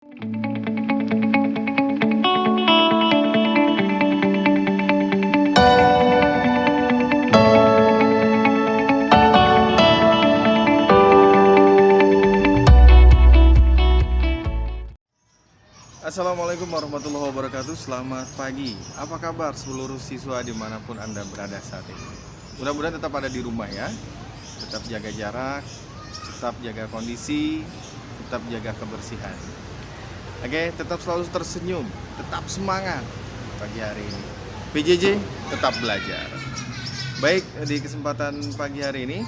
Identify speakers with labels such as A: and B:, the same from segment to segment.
A: Assalamualaikum warahmatullahi wabarakatuh. Selamat pagi. Apa kabar seluruh siswa dimanapun Anda berada saat ini? Mudah-mudahan tetap ada di rumah ya. Tetap jaga jarak, tetap jaga kondisi, tetap jaga kebersihan. Oke, tetap selalu tersenyum, tetap semangat pagi hari ini. PJJ tetap belajar. Baik, di kesempatan pagi hari ini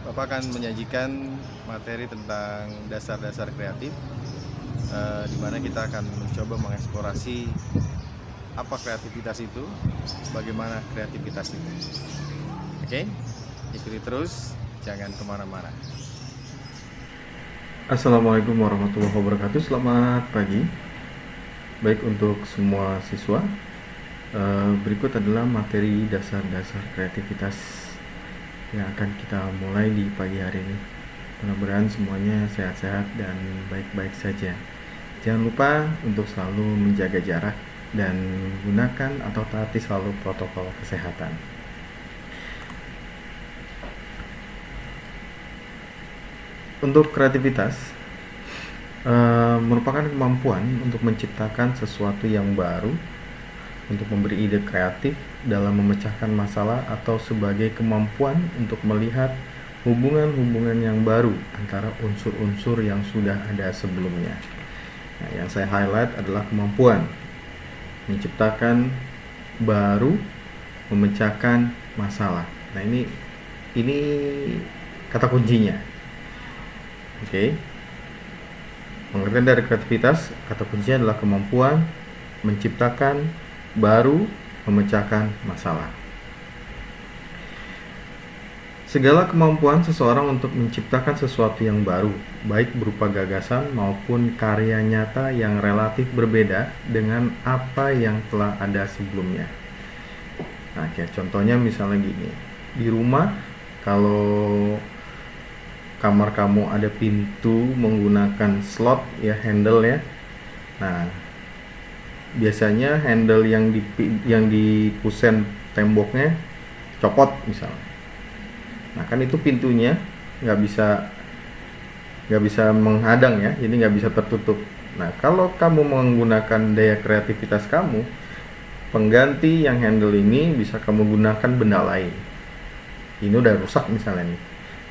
A: Bapak akan menyajikan materi tentang dasar-dasar kreatif, di mana kita akan mencoba mengeksplorasi apa kreativitas itu, bagaimana kreativitas itu. Oke, ikuti terus, jangan kemana-mana.
B: Assalamualaikum warahmatullahi wabarakatuh. Selamat pagi. Baik untuk semua siswa, berikut adalah materi dasar-dasar kreativitas yang akan kita mulai di pagi hari ini. Mudah-mudahan semuanya sehat-sehat dan baik-baik saja. Jangan lupa untuk selalu menjaga jarak dan gunakan atau taati selalu protokol kesehatan. Untuk kreativitas merupakan kemampuan untuk menciptakan sesuatu yang baru, untuk memberi ide kreatif dalam memecahkan masalah, atau sebagai kemampuan untuk melihat hubungan-hubungan yang baru antara unsur-unsur yang sudah ada sebelumnya. Nah, yang saya highlight adalah kemampuan menciptakan baru, memecahkan masalah. Nah, ini kata kuncinya. Oke. Pengertian dari kreativitas, kata kuncinya adalah kemampuan menciptakan baru, memecahkan masalah. Segala kemampuan seseorang untuk menciptakan sesuatu yang baru, baik berupa gagasan maupun karya nyata yang relatif berbeda dengan apa yang telah ada sebelumnya. Nah, kayak contohnya misalnya gini. Di rumah, kalau kamar kamu ada pintu menggunakan slot ya, handle ya. Nah, biasanya handle yang di kusen temboknya copot misalnya. Nah, kan itu pintunya nggak bisa menghadang ya, jadi nggak bisa tertutup. Nah, kalau kamu menggunakan daya kreativitas kamu, pengganti yang handle ini bisa kamu gunakan benda lain. Ini udah rusak misalnya nih,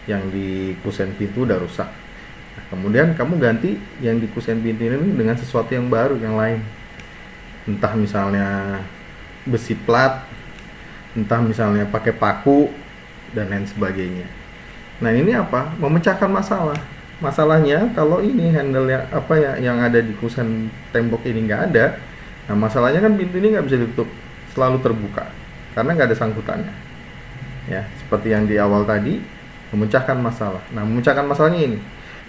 B: yang di kusen pintu udah rusak. Nah, kemudian kamu ganti yang di kusen pintu ini dengan sesuatu yang baru, yang lain. Entah misalnya besi plat, entah misalnya pakai paku, dan lain sebagainya. Nah, ini apa? Memecahkan masalah. Masalahnya kalau ini handle yang ada di kusen tembok ini nggak ada. Nah, masalahnya kan pintu ini nggak bisa ditutup, selalu terbuka karena nggak ada sangkutannya. Ya, seperti yang di awal tadi, memecahkan masalah. Nah, memecahkan masalahnya ini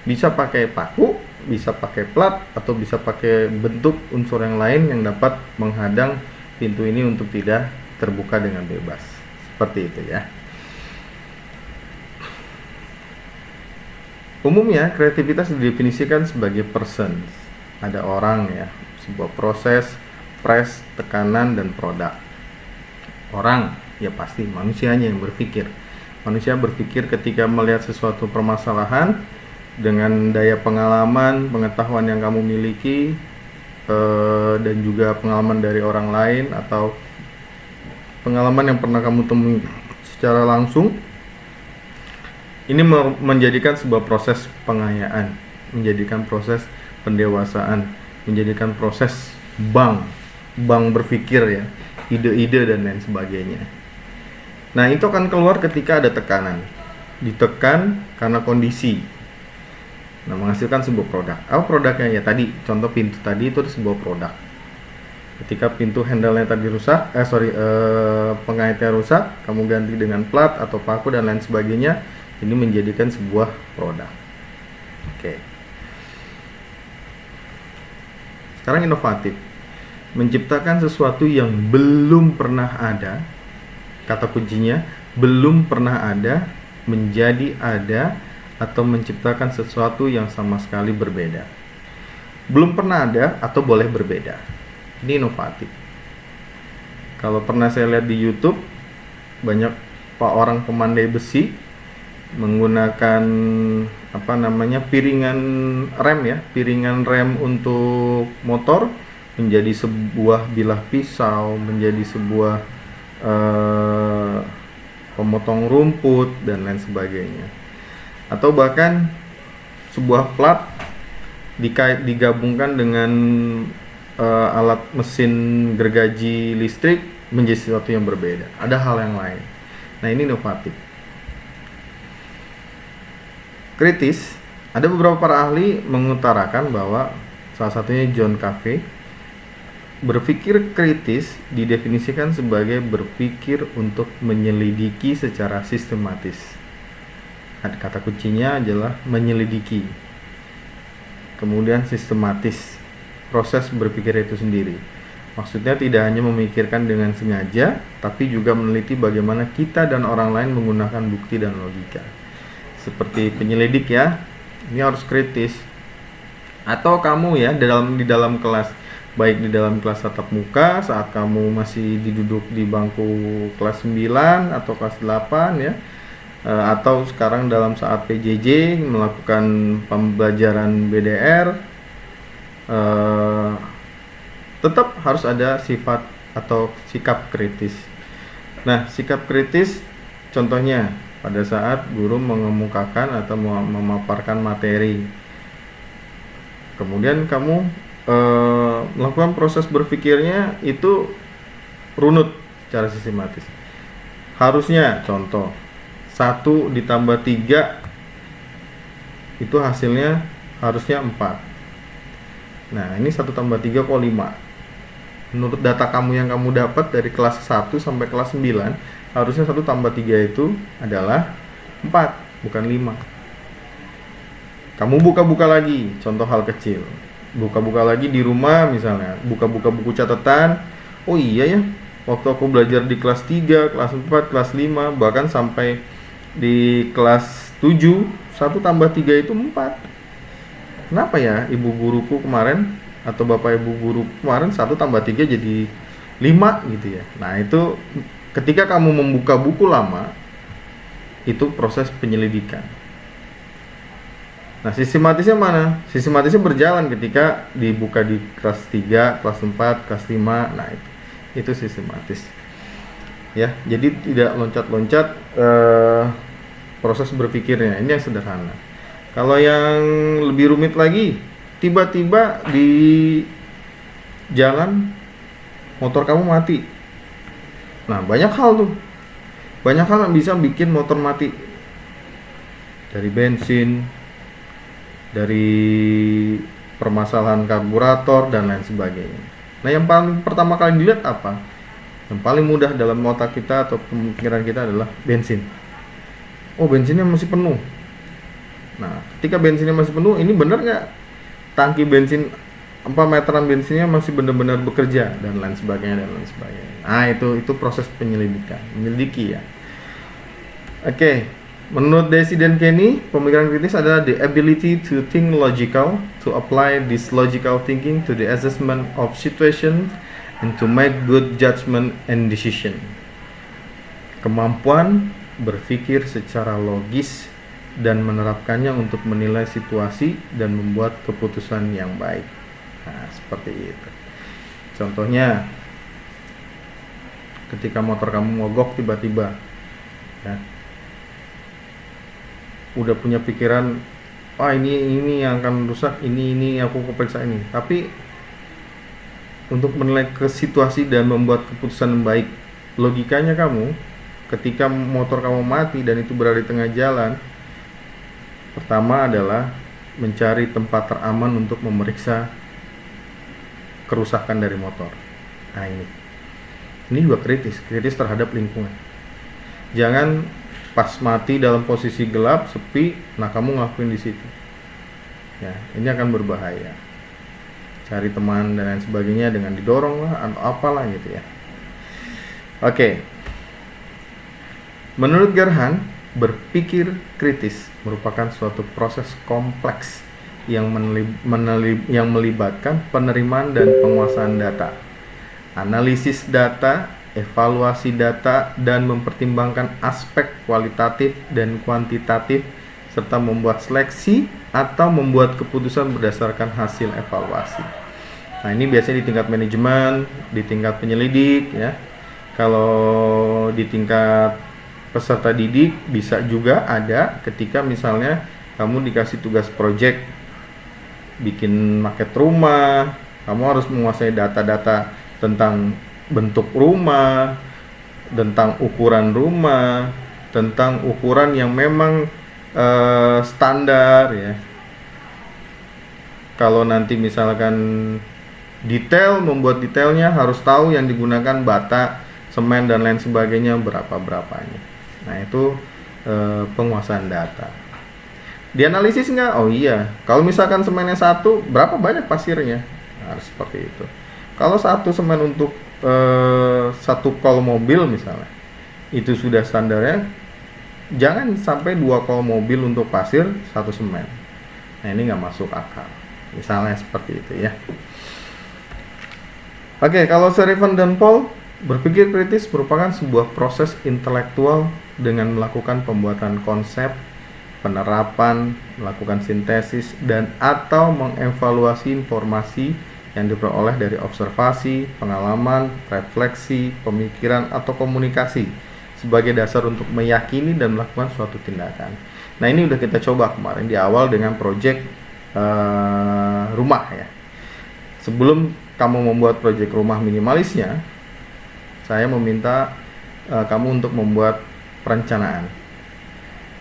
B: bisa pakai paku, bisa pakai plat, atau bisa pakai bentuk unsur yang lain yang dapat menghadang pintu ini untuk tidak terbuka dengan bebas. Seperti itu ya. Umumnya, kreativitas didefinisikan sebagai person. Ada orang ya, sebuah proses, press, tekanan, dan produk. Orang, ya pasti manusianya yang berpikir. Manusia berpikir ketika melihat sesuatu permasalahan dengan daya pengalaman, pengetahuan yang kamu miliki, dan juga pengalaman dari orang lain atau pengalaman yang pernah kamu temui secara langsung. Ini menjadikan sebuah proses pengayaan, menjadikan proses pendewasaan, menjadikan proses bank berpikir ya, ide-ide dan lain sebagainya. Nah, itu akan keluar ketika ada tekanan, ditekan karena kondisi. Nah, menghasilkan sebuah produk. Apa produknya ya? Tadi contoh pintu tadi itu sebuah produk. Ketika pintu handle-nya tadi rusak, pengaitnya rusak, kamu ganti dengan plat atau paku dan lain sebagainya. Ini menjadikan sebuah produk. Oke. Sekarang inovatif. Menciptakan sesuatu yang belum pernah ada. Kata kuncinya, belum pernah ada, menjadi ada, atau menciptakan sesuatu yang sama sekali berbeda. belum pernah ada atau boleh berbeda. Ini inovatif. Kalau pernah saya lihat di YouTube, banyak orang pemandai besi menggunakan piringan rem ya, piringan rem untuk motor menjadi sebuah bilah pisau, menjadi sebuah pemotong rumput dan lain sebagainya. Atau bahkan sebuah plat digabungkan dengan alat mesin gergaji listrik menjadi sesuatu yang berbeda. Ada hal yang lain. Nah, ini inovatif. Kritis, ada beberapa para ahli mengutarakan bahwa salah satunya John Covey, berpikir kritis didefinisikan sebagai berpikir untuk menyelidiki secara sistematis. Kata kuncinya adalah menyelidiki. Kemudian sistematis, proses berpikir itu sendiri. Maksudnya tidak hanya memikirkan dengan sengaja, tapi juga meneliti bagaimana kita dan orang lain menggunakan bukti dan logika. Seperti penyelidik ya, ini harus kritis. Atau kamu ya di dalam kelas, baik di dalam kelas tatap muka saat kamu masih duduk di bangku kelas 9 atau kelas 8 ya, atau sekarang dalam saat PJJ melakukan pembelajaran BDR, tetap harus ada sifat atau sikap kritis. Nah, sikap kritis contohnya pada saat guru mengemukakan atau memaparkan materi, kemudian kamu melakukan proses berpikirnya itu runut secara sistematis. Harusnya contoh 1 ditambah 3 itu hasilnya harusnya 4. Nah, ini 1 tambah 3 kok 5. Menurut data kamu yang kamu dapat dari kelas 1 sampai kelas 9, harusnya 1 tambah 3 itu adalah 4, bukan 5. Kamu buka-buka lagi, contoh hal kecil. Buka-buka lagi di rumah misalnya, buka-buka buku catatan. Oh iya ya, waktu aku belajar di kelas 3, kelas 4, kelas 5, bahkan sampai di kelas 7, 1 tambah 3 itu 4. Kenapa ya ibu guruku kemarin atau bapak ibu guru kemarin 1 tambah 3 jadi 5 gitu ya. Nah, itu ketika kamu membuka buku lama, itu proses penyelidikan. Nah, sistematisnya mana? Sistematisnya berjalan ketika dibuka di kelas 3, kelas 4, kelas 5. Nah, itu sistematis. Ya, jadi tidak loncat-loncat proses berpikirnya. Ini yang sederhana. Kalau yang lebih rumit lagi, tiba-tiba di jalan motor kamu mati. Nah, banyak hal tuh. Banyak hal yang bisa bikin motor mati. Dari bensin, dari permasalahan karburator dan lain sebagainya. Nah, yang paling pertama kali dilihat apa? Yang paling mudah dalam otak kita atau pemikiran kita adalah bensin. Oh, bensinnya masih penuh. Nah, ketika bensinnya masih penuh, ini benar nggak tangki bensin meteran bensinnya masih benar-benar bekerja dan lain sebagainya. Nah, itu proses penyelidikan, menyelidiki ya. Oke. Menurut Deci dan Kenny, pemikiran kritis adalah the ability to think logical, to apply this logical thinking to the assessment of situation, and to make good judgment and decision. Kemampuan berpikir secara logis dan menerapkannya untuk menilai situasi dan membuat keputusan yang baik. Nah, seperti itu. Contohnya, ketika motor kamu mogok tiba-tiba, ya, udah punya pikiran, ini yang akan rusak, ini aku keperiksa ini. Tapi untuk menilai ke situasi dan membuat keputusan yang baik, logikanya kamu ketika motor kamu mati dan itu berada di tengah jalan, pertama adalah mencari tempat teraman untuk memeriksa kerusakan dari motor. Nah, ini juga kritis terhadap lingkungan. Jangan pas mati dalam posisi gelap, sepi, nah kamu ngelakuin di situ. Ya, ini akan berbahaya. Cari teman dan lain sebagainya dengan didorong lah atau apalah gitu ya. Oke. Menurut Gerhan, berpikir kritis merupakan suatu proses kompleks yang melibatkan penerimaan dan penguasaan data, analisis data, evaluasi data, dan mempertimbangkan aspek kualitatif dan kuantitatif, serta membuat seleksi atau membuat keputusan berdasarkan hasil evaluasi. Nah, ini biasanya di tingkat manajemen, di tingkat penyelidik ya. Kalau di tingkat peserta didik bisa juga ada ketika misalnya kamu dikasih tugas project bikin maket rumah, kamu harus menguasai data-data tentang bentuk rumah, tentang ukuran rumah, tentang ukuran yang memang standar ya. Kalau nanti misalkan membuat detailnya harus tahu yang digunakan bata, semen dan lain sebagainya berapanya. Nah, itu penguasaan data. Dianalisis nggak? Oh iya, kalau misalkan semennya 1, berapa banyak pasirnya? Nah, harus seperti itu. Kalau 1 semen untuk 1 kol mobil misalnya, itu sudah standarnya. Jangan sampai 2 kol mobil untuk pasir 1 semen. Nah, ini nggak masuk akal. Misalnya seperti itu ya. Oke, kalau Sullivan dan Paul, berpikir kritis merupakan sebuah proses intelektual dengan melakukan pembuatan konsep, penerapan, melakukan sintesis, dan atau mengevaluasi informasi yang diperoleh dari observasi, pengalaman, refleksi, pemikiran, atau komunikasi sebagai dasar untuk meyakini dan melakukan suatu tindakan. Nah, ini udah kita coba kemarin di awal dengan proyek rumah ya. Sebelum kamu membuat proyek rumah minimalisnya, saya meminta kamu untuk membuat perencanaan.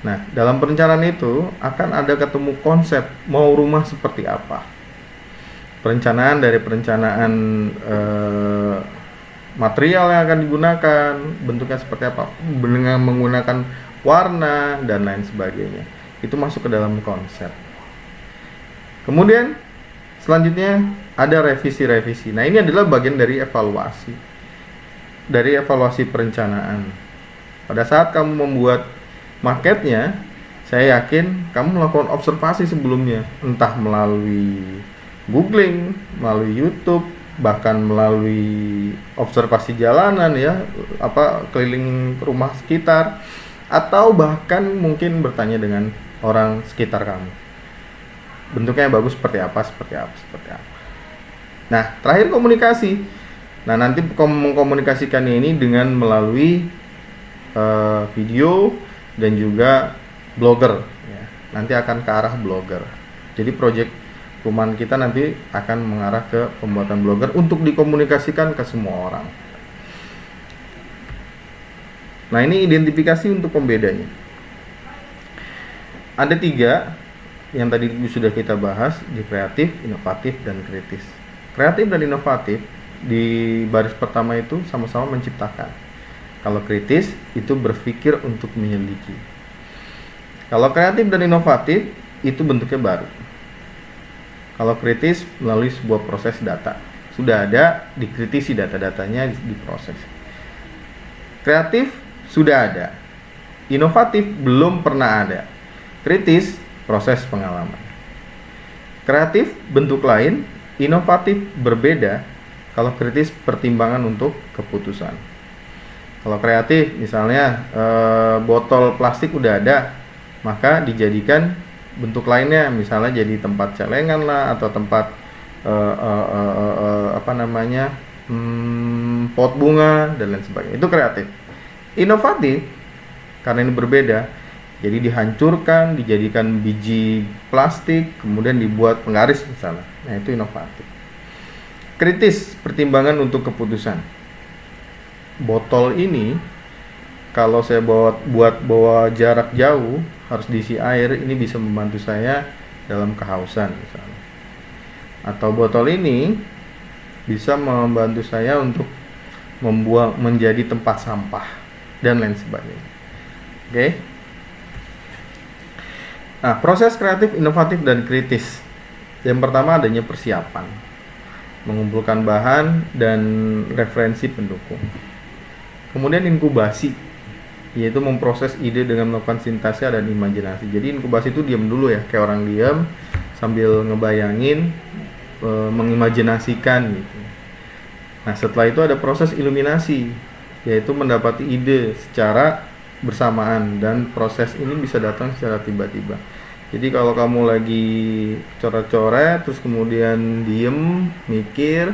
B: Nah, dalam perencanaan itu akan ada ketemu konsep mau rumah seperti apa. Perencanaan dari perencanaan material yang akan digunakan, bentuknya seperti apa, dengan menggunakan warna dan lain sebagainya. Itu masuk ke dalam konsep. Kemudian selanjutnya ada revisi-revisi. Nah, ini adalah bagian dari evaluasi. Dari evaluasi perencanaan. Pada saat kamu membuat maketnya, saya yakin kamu melakukan observasi sebelumnya, entah melalui googling, melalui YouTube, bahkan melalui observasi jalanan ya, keliling rumah sekitar, atau bahkan mungkin bertanya dengan orang sekitar kamu. Bentuknya bagus seperti apa. Nah, terakhir komunikasi. Nah, nanti mengkomunikasikannya ini dengan melalui video dan juga blogger ya. Nanti akan ke arah blogger. Jadi proyek rumahan kita nanti akan mengarah ke pembuatan blogger untuk dikomunikasikan ke semua orang. Nah, ini identifikasi untuk pembedanya. Ada 3 yang tadi sudah kita bahas di kreatif, inovatif, dan kritis. Kreatif dan inovatif di baris pertama itu sama-sama menciptakan. Kalau kritis itu berpikir untuk menyelidiki. Kalau kreatif dan inovatif itu bentuknya baru. Kalau kritis melalui sebuah proses data. Sudah ada, dikritisi data-datanya, diproses. Kreatif sudah ada. Inovatif belum pernah ada. Kritis proses pengalaman. Kreatif bentuk lain, inovatif berbeda. Kalau kritis pertimbangan untuk keputusan. Kalau kreatif misalnya botol plastik udah ada, maka dijadikan bentuk lainnya, misalnya jadi tempat celengan lah, atau tempat pot bunga dan lain sebagainya. Itu kreatif. Inovatif karena ini berbeda, jadi dihancurkan, dijadikan biji plastik, kemudian dibuat penggaris misalnya. Nah, itu inovatif. Kritis, pertimbangan untuk keputusan. Botol ini kalau saya bawa jarak jauh harus diisi air, ini bisa membantu saya dalam kehausan misalnya. Atau botol ini bisa membantu saya untuk menjadi tempat sampah dan lain sebagainya. Oke. Nah, proses kreatif, inovatif, dan kritis. Yang pertama adanya persiapan, mengumpulkan bahan dan referensi pendukung. Kemudian inkubasi, yaitu memproses ide dengan melakukan sintasia dan imajinasi. Jadi inkubasi itu diam dulu ya, kayak orang diam sambil ngebayangin, mengimajinasikan gitu. Nah, setelah itu ada proses iluminasi, yaitu mendapati ide secara bersamaan, dan proses ini bisa datang secara tiba-tiba. Jadi kalau kamu lagi coret-coret terus kemudian diem mikir,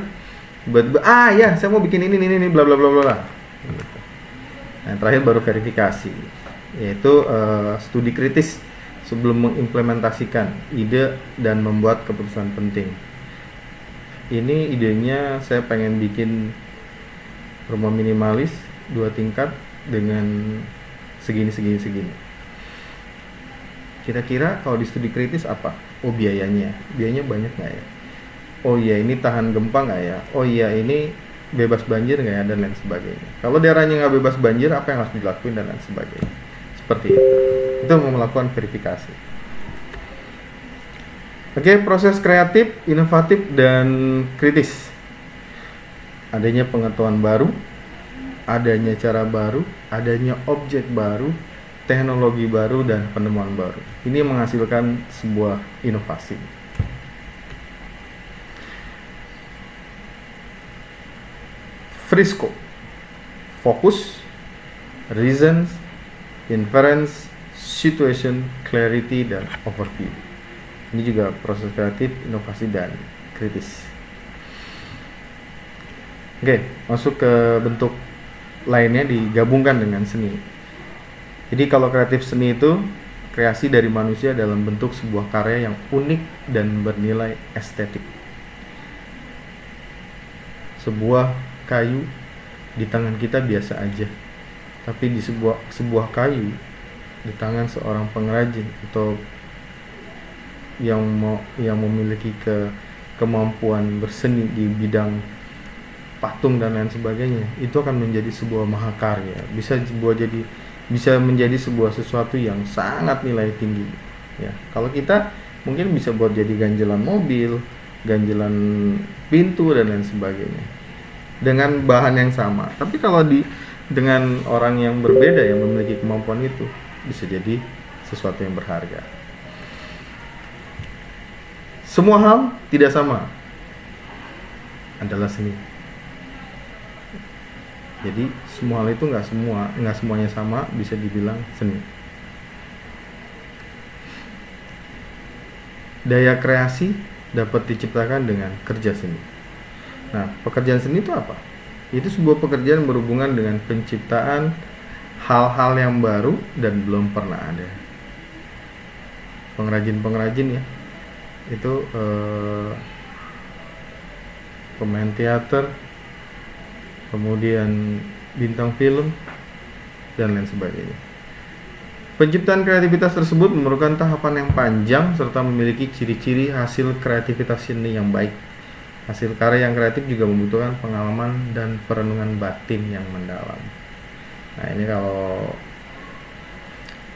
B: tiba-tiba ya saya mau bikin ini bla bla bla bla. Nah, terakhir baru verifikasi, yaitu studi kritis sebelum mengimplementasikan ide dan membuat keputusan penting. Ini idenya saya pengen bikin rumah minimalis 2 tingkat dengan segini. Kira-kira kalau di studi kritis apa? Oh, biayanya banyak nggak ya? Oh iya, ini tahan gempa nggak ya? Oh iya, ini bebas banjir nggak ya? Dan lain sebagainya. Kalau daerahnya nggak bebas banjir, apa yang harus dilakuin dan lain sebagainya. Seperti itu mau melakukan verifikasi. Oke, proses kreatif, inovatif, dan kritis. Adanya pengetahuan baru, adanya cara baru, adanya objek baru, teknologi baru, dan penemuan baru. Ini menghasilkan sebuah inovasi. Frisco, fokus, reasons, inference, situation, clarity, dan overview. Ini juga proses kreatif, inovasi, dan kritis. Oke, masuk ke bentuk lainnya, digabungkan dengan seni. Jadi kalau kreatif seni itu kreasi dari manusia dalam bentuk sebuah karya yang unik dan bernilai estetik. Sebuah kayu di tangan kita biasa aja, tapi di sebuah kayu di tangan seorang pengrajin atau yang memiliki kemampuan berseni di bidang patung dan lain sebagainya, itu akan menjadi sebuah mahakarya, bisa menjadi sebuah sesuatu yang sangat nilai tinggi ya. Kalau kita mungkin bisa buat jadi ganjelan mobil, ganjelan pintu, dan lain sebagainya dengan bahan yang sama, tapi kalau dengan orang yang berbeda yang memiliki kemampuan itu, bisa jadi sesuatu yang berharga. Semua hal tidak sama adalah seni. Jadi semua hal itu nggak semuanya sama bisa dibilang seni. Daya kreasi dapat diciptakan dengan kerja seni. Nah, pekerjaan seni itu apa? Itu sebuah pekerjaan berhubungan dengan penciptaan hal-hal yang baru dan belum pernah ada. Pengrajin ya, itu pemain teater, kemudian bintang film, dan lain sebagainya. Penciptaan kreativitas tersebut memerlukan tahapan yang panjang serta memiliki ciri-ciri hasil kreativitas seni yang baik. Hasil karya yang kreatif juga membutuhkan pengalaman dan perenungan batin yang mendalam. Nah, ini kalau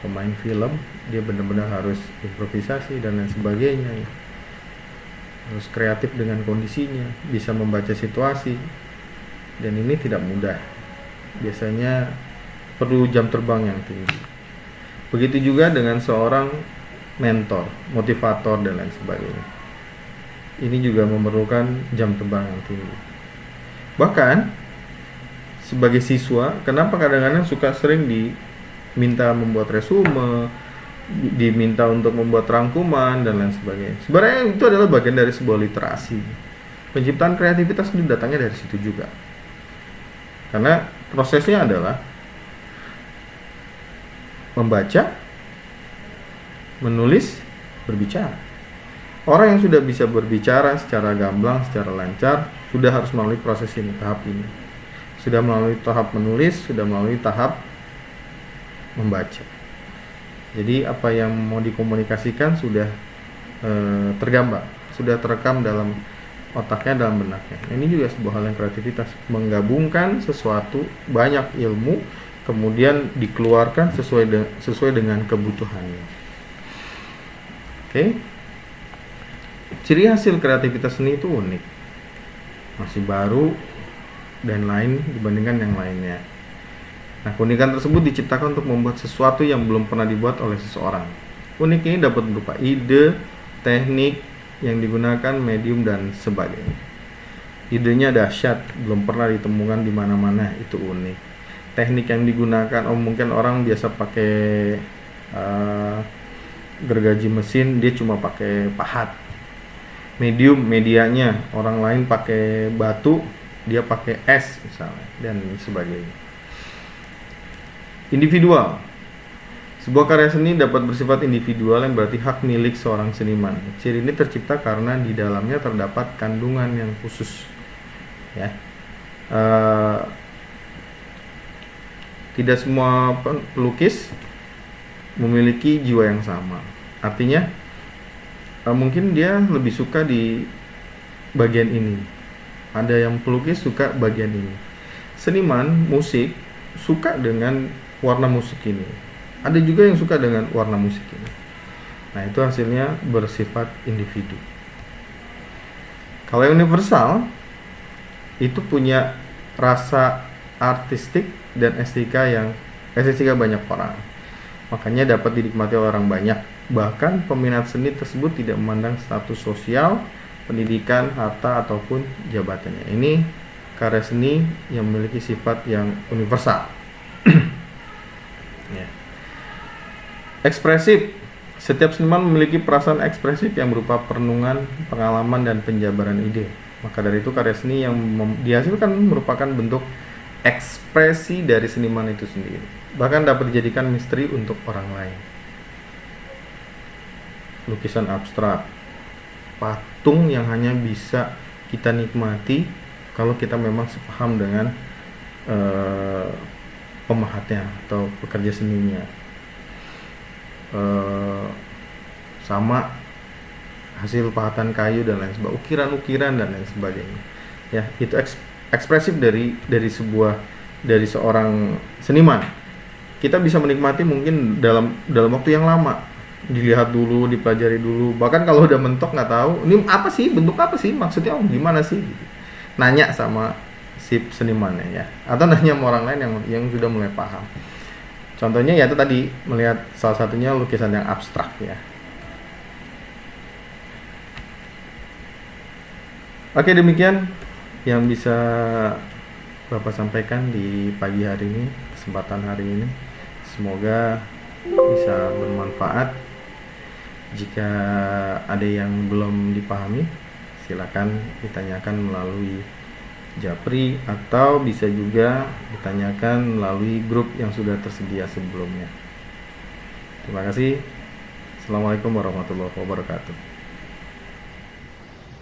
B: pemain film, dia benar-benar harus improvisasi dan lain sebagainya ya. Harus kreatif dengan kondisinya, bisa membaca situasi, dan ini tidak mudah. Biasanya perlu jam terbang yang tinggi. Begitu juga dengan seorang mentor, motivator, dan lain sebagainya. Ini juga memerlukan jam terbang yang tinggi. Bahkan sebagai siswa, kenapa kadang-kadang sering diminta membuat resume, diminta untuk membuat rangkuman, dan lain sebagainya. Sebenarnya itu adalah bagian dari sebuah literasi. Penciptaan kreativitas itu datangnya dari situ juga. Karena prosesnya adalah membaca, menulis, berbicara. Orang yang sudah bisa berbicara secara gamblang, secara lancar, sudah harus melalui proses ini, tahap ini. Sudah melalui tahap menulis, sudah melalui tahap membaca. Jadi apa yang mau dikomunikasikan sudah tergambar, sudah terekam dalam otaknya, dalam benaknya. Ini juga sebuah hal yang kreativitas, menggabungkan sesuatu, banyak ilmu, kemudian dikeluarkan sesuai dengan kebutuhannya. Oke. Ciri hasil kreativitas seni itu unik, masih baru, dan lain dibandingkan yang lainnya. Nah, keunikan tersebut diciptakan untuk membuat sesuatu yang belum pernah dibuat oleh seseorang. Unik ini dapat berupa ide, teknik yang digunakan, medium dan sebagainya. Idenya dahsyat, belum pernah ditemukan di mana-mana, itu unik. Teknik yang digunakan, mungkin orang biasa pakai gergaji mesin, dia cuma pakai pahat. Medium, medianya, orang lain pakai batu, dia pakai es misalnya, dan sebagainya. Individual. Sebuah karya seni dapat bersifat individual yang berarti hak milik seorang seniman. Ciri ini tercipta karena di dalamnya terdapat kandungan yang khusus. Ya, tidak semua pelukis memiliki jiwa yang sama. Artinya, mungkin dia lebih suka di bagian ini. Ada yang pelukis suka bagian ini. Seniman musik suka dengan warna musik ini. Ada juga yang suka dengan warna musik ini. Nah, itu hasilnya bersifat individu. Kalau yang universal, itu punya rasa artistik dan estetika banyak orang. Makanya dapat dinikmati oleh orang banyak. Bahkan peminat seni tersebut tidak memandang status sosial, pendidikan, harta, ataupun jabatannya. Ini karya seni yang memiliki sifat yang universal. Ya. Ekspresif. Setiap seniman memiliki perasaan ekspresif yang berupa perenungan, pengalaman, dan penjabaran ide. Maka dari itu karya seni yang dihasilkan merupakan bentuk ekspresi dari seniman itu sendiri. Bahkan dapat dijadikan misteri untuk orang lain. Lukisan abstrak, patung yang hanya bisa kita nikmati kalau kita memang sepaham dengan pemahatnya atau pekerja seninya. Sama hasil pahatan kayu dan lain sebagainya, ukiran-ukiran dan lain sebagainya. Ya, itu ekspresif dari seorang seniman. Kita bisa menikmati mungkin dalam waktu yang lama. Dilihat dulu, dipelajari dulu. Bahkan kalau udah mentok nggak tahu, ini apa sih, bentuk apa sih, maksudnya gimana sih? Gitu. Nanya sama si senimannya ya, atau nanya sama orang lain yang sudah mulai paham. Contohnya ya itu tadi, melihat salah satunya lukisan yang abstrak ya. Oke, demikian yang bisa Bapak sampaikan di pagi hari ini, kesempatan hari ini. Semoga bisa bermanfaat. Jika ada yang belum dipahami, silakan ditanyakan melalui Japri atau bisa juga ditanyakan melalui grup yang sudah tersedia sebelumnya. Terima kasih. Assalamualaikum warahmatullahi wabarakatuh.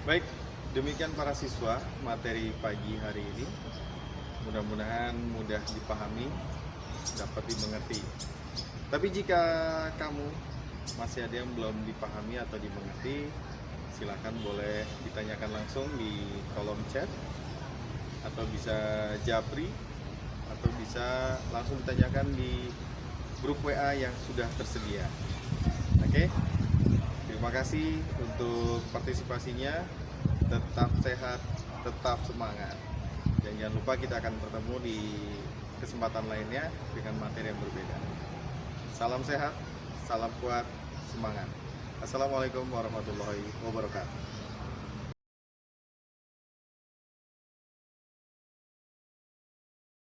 A: Baik, demikian para siswa materi pagi hari ini. Mudah-mudahan mudah dipahami, dapat dimengerti. Tapi jika kamu masih ada yang belum dipahami atau dimengerti, silakan boleh ditanyakan langsung di kolom chat, atau bisa Japri, atau bisa langsung ditanyakan di grup WA yang sudah tersedia. Oke, terima kasih untuk partisipasinya. Tetap sehat, tetap semangat, dan jangan lupa kita akan bertemu di kesempatan lainnya dengan materi yang berbeda. Salam sehat, salam kuat, semangat. Assalamualaikum warahmatullahi wabarakatuh.